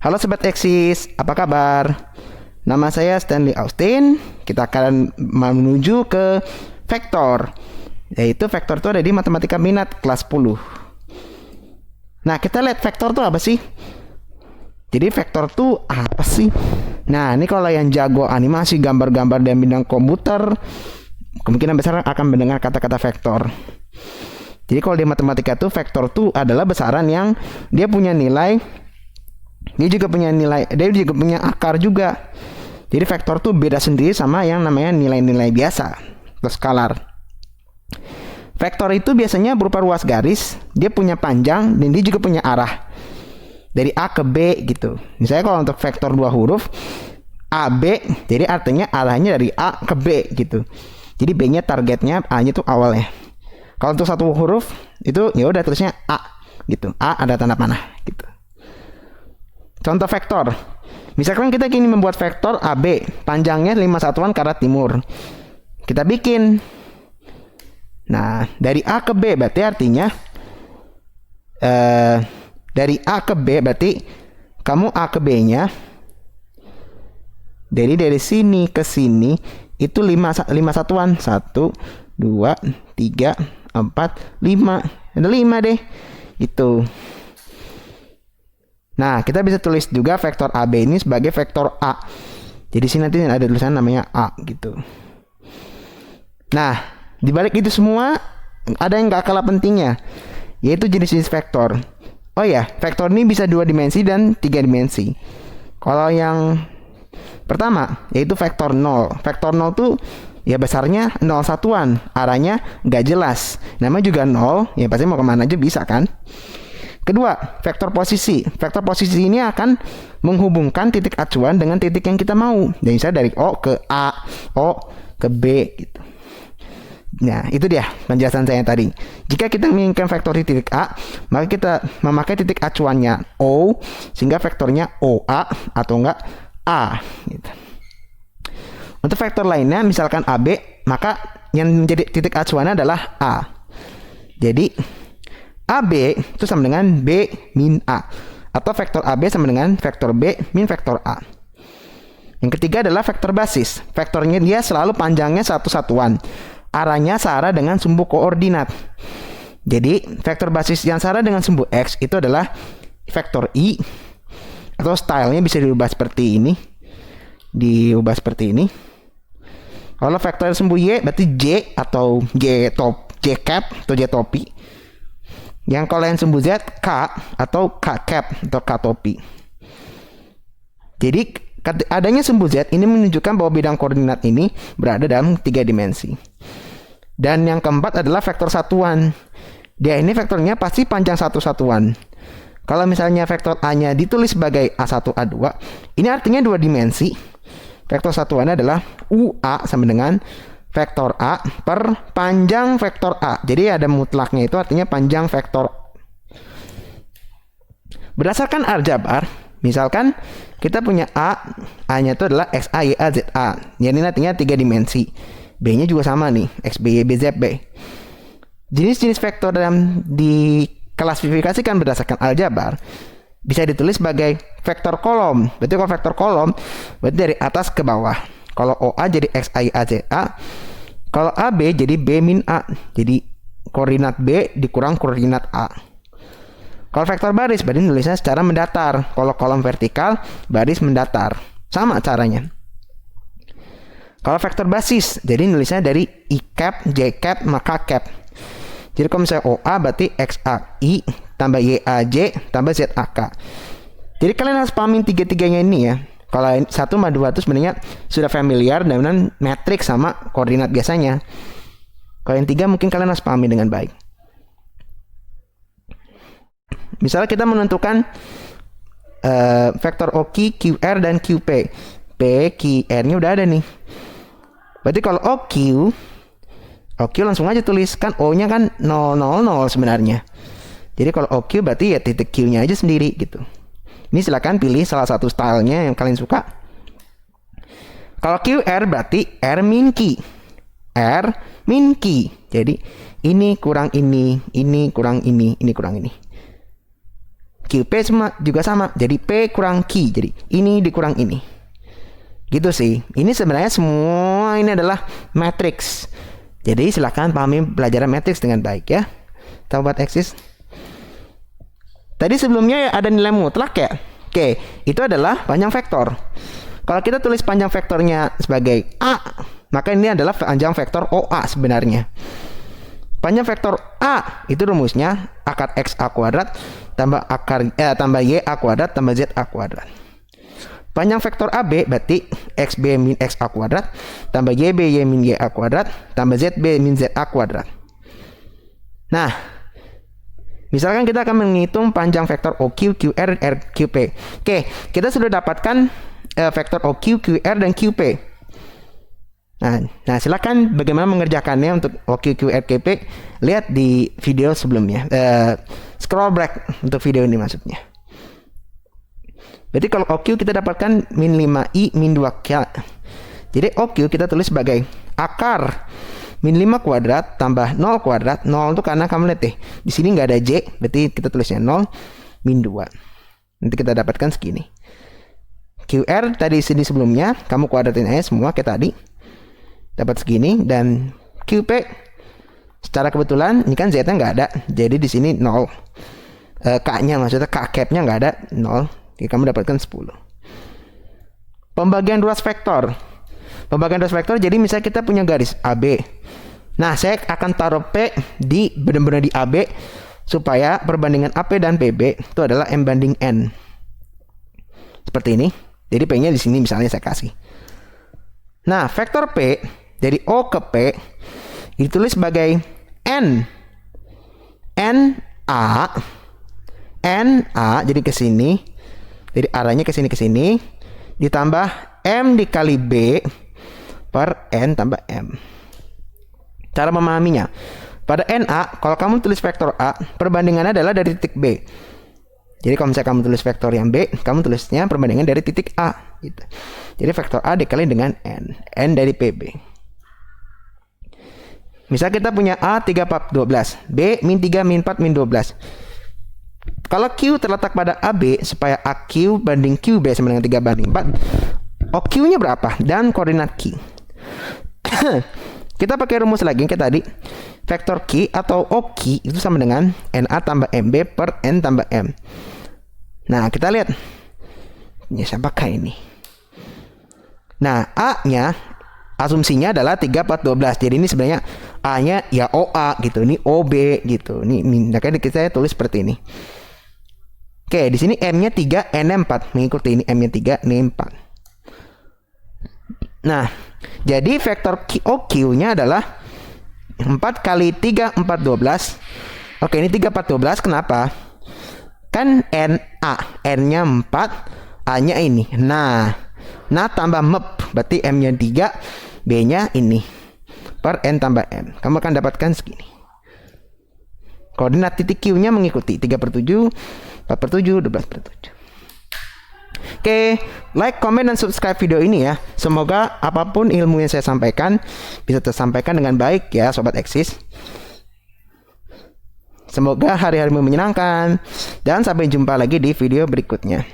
Halo Sobat Eksis, apa kabar? Nama saya Stanley Austin. Kita akan menuju ke vektor. Yaitu vektor itu ada di Matematika Minat kelas 10. Nah, kita lihat vektor itu apa sih? Jadi vektor itu apa sih? Nah, ini kalau yang jago animasi, gambar-gambar dan bidang komputer, kemungkinan besar akan mendengar kata-kata vektor. Jadi kalau di matematika tuh vektor tuh adalah besaran yang dia punya nilai. Dia juga punya akar juga. Jadi vektor tuh beda sendiri sama yang namanya nilai-nilai biasa atau skalar. Vektor itu biasanya berupa ruas garis, dia punya panjang dan dia juga punya arah. Dari A ke B gitu. Misalnya kalau untuk vektor 2 huruf AB, jadi artinya arahnya dari A ke B gitu. Jadi B-nya targetnya, A-nya tuh awalnya. Kalau untuk satu huruf itu ya udah tulisnya A gitu. A ada tanda panah gitu. Contoh vektor. Misalkan kita ingin membuat vektor AB, panjangnya 5 satuan ke arah timur. Kita bikin. Nah, dari A ke B berarti artinya dari A ke B berarti kamu A ke B-nya dari sini ke sini itu 5 satuan. 1 2 3 4 5. Ada 5 deh. Itu. Nah, kita bisa tulis juga vektor AB ini sebagai vektor A. Jadi sini nanti ada tulisan namanya A gitu. Nah, di balik itu semua ada yang gak kalah pentingnya, yaitu jenis-jenis vektor. Oh ya, vektor ini bisa 2 dimensi dan 3 dimensi. Kalau yang pertama yaitu vektor 0. Vektor 0 tuh ya besarnya 0 satuan, arahnya gak jelas. Namanya juga 0, ya pasti mau kemana aja bisa kan. Kedua, vektor posisi. Vektor posisi ini akan menghubungkan titik acuan dengan titik yang kita mau. Jadi misalnya dari O ke A, O ke B gitu. Nah, itu dia penjelasan saya tadi. Jika kita menginginkan vektor di titik A, maka kita memakai titik acuannya O, sehingga vektornya OA atau enggak A gitu. Untuk vektor lainnya, misalkan AB, maka yang menjadi titik acuannya adalah A. Jadi AB itu sama dengan B min A, atau vektor AB sama dengan vektor B min vektor A. Yang ketiga adalah vektor basis. Vektornya dia selalu panjangnya satu satuan, arahnya searah dengan sumbu koordinat. Jadi vektor basis yang searah dengan sumbu X itu adalah vektor I, atau stylenya bisa diubah seperti ini. Kalau vektor sumbu Y berarti J atau J cap atau J topi. Yang kalau yang sumbu Z K atau K cap atau K topi. Jadi adanya sumbu Z ini menunjukkan bahwa bidang koordinat ini berada dalam 3 dimensi. Dan yang keempat adalah vektor satuan. Dia ini vektornya pasti panjang satu satuan. Kalau misalnya vektor A-nya ditulis sebagai A1, A2, ini artinya 2 dimensi. Vektor satuannya adalah UA sama dengan vektor A per panjang vektor A. Jadi ada mutlaknya, itu artinya panjang vektor. Berdasarkan aljabar, misalkan kita punya A-nya itu adalah X, A, Y, A, Z, A. Jadi artinya 3 dimensi. B-nya juga sama nih, X, B, Y, B, Z, B. Jenis-jenis vektor dalam diklasifikasikan berdasarkan aljabar bisa ditulis sebagai vektor kolom. Berarti kalau vektor kolom berarti dari atas ke bawah. Kalau OA jadi X, A, Y, A, Z, A. Kalau AB jadi B min A. Jadi koordinat B dikurang koordinat A. Kalau vektor baris berarti nulisnya secara mendatar. Kalau kolom vertikal, baris mendatar. Sama caranya. Kalau vektor basis, jadi nulisnya dari I cap, J cap, maka cap. Jadi kalau misalnya OA berarti XAI tambah YAJ tambah ZAK. Jadi kalian harus pahamin tiga-tiganya ini ya. Kalau 1 sama 2 itu sebenarnya sudah familiar dengan metrik sama koordinat biasanya. Kalau yang 3 mungkin kalian harus pahami dengan baik. Misalnya kita menentukan vektor OQ, QR, dan QP. P, Q, R-nya udah ada nih. Berarti kalau OQ langsung aja tulis. Kan O-nya kan 0, 0, 0 sebenarnya. Jadi kalau OQ berarti ya titik Q-nya aja sendiri gitu. Ini silakan pilih salah satu stylenya yang kalian suka. Kalau QR berarti R min Q. R min Q. Jadi ini kurang ini kurang ini kurang ini. QP juga sama. Jadi P kurang Q. Jadi ini dikurang ini. Gitu sih. Ini sebenarnya semua ini adalah matriks. Jadi silahkan pahami pelajaran matriks dengan baik ya. Kita buat eksis. Tadi sebelumnya ada nilai mutlak ya. Oke, itu adalah panjang vektor. Kalau kita tulis panjang vektornya sebagai A, maka ini adalah panjang vektor OA sebenarnya. Panjang vektor A itu rumusnya akar X A kuadrat tambah tambah Y A kuadrat tambah Z A kuadrat. Panjang vektor AB berarti XB min X A kuadrat tambah YB Y min Y A kuadrat tambah ZB min Z A kuadrat. Nah, misalkan kita akan menghitung panjang vektor OQ, QR, RQP. Oke, kita sudah dapatkan vektor OQ, QR, dan QP. Nah, silakan bagaimana mengerjakannya untuk OQ, QR, QP. Lihat di video sebelumnya. Scroll back untuk video ini maksudnya. Berarti kalau OQ kita dapatkan min 5i min 2k. Jadi OQ kita tulis sebagai akar min 5 kuadrat tambah 0 kuadrat. 0 itu karena kamu lihat deh, di sini nggak ada J, berarti kita tulisnya 0 min 2. Nanti kita dapatkan segini. QR tadi sini sebelumnya, kamu kuadratin aja semua kayak tadi. Dapat segini. Dan QP secara kebetulan ini kan Z-nya nggak ada, jadi di sini 0. K-nya maksudnya K cap-nya nggak ada, 0. Jadi kamu dapatkan 10. Pembagian ruas vektor. Pembagian ruas vektor, jadi misalnya kita punya garis AB. Nah, saya akan taruh P di benar-benar di AB supaya perbandingan AP dan PB itu adalah M banding N. Seperti ini. Jadi P-nya di sini misalnya saya kasih. Nah, vektor P dari O ke P ditulis sebagai N A jadi ke sini. Jadi arahnya ke sini ditambah M dikali B per N tambah M. Cara memahaminya, pada NA, kalau kamu tulis vektor A, perbandingannya adalah dari titik B. Jadi kalau misalnya kamu tulis vektor yang B, kamu tulisnya perbandingan dari titik A gitu. Jadi vektor A dikali dengan N dari PB. Misal kita punya A 3, 4, 12, B min 3, min 4, min 12. Kalau Q terletak pada AB, supaya AQ banding QB sama dengan 3 banding 4, OQ-nya berapa? Dan koordinat Q. Kita pakai rumus lagi kayak tadi. Vektor Q atau OQ itu sama dengan NA tambah MB per N tambah M. Nah, kita lihat. Ini saya pakai ini. Nah, A-nya asumsinya adalah 3, 4, 12. Jadi ini sebenarnya A-nya ya OA gitu. Ini OB gitu. Ini makanya kita tulis seperti ini. Oke, di sini M-nya 3, N-nya 4. Mengikuti ini M-nya 3, N-nya 4. Nah, jadi vektor OQ-nya adalah 4 kali 3, 4, 12. Oke, ini 3, 4, 12. Kenapa? Kan NA, N-nya 4, A-nya ini. Nah tambah MEP, berarti M-nya 3, B-nya ini. Per N tambah M. Kamu akan dapatkan segini. Koordinat titik Q-nya mengikuti 3/7, 4/7, 12/7. Oke, like, comment, dan subscribe video ini ya. Semoga apapun ilmu yang saya sampaikan bisa tersampaikan dengan baik ya, Sobat Eksis. Semoga hari-harimu menyenangkan. Dan sampai jumpa lagi di video berikutnya.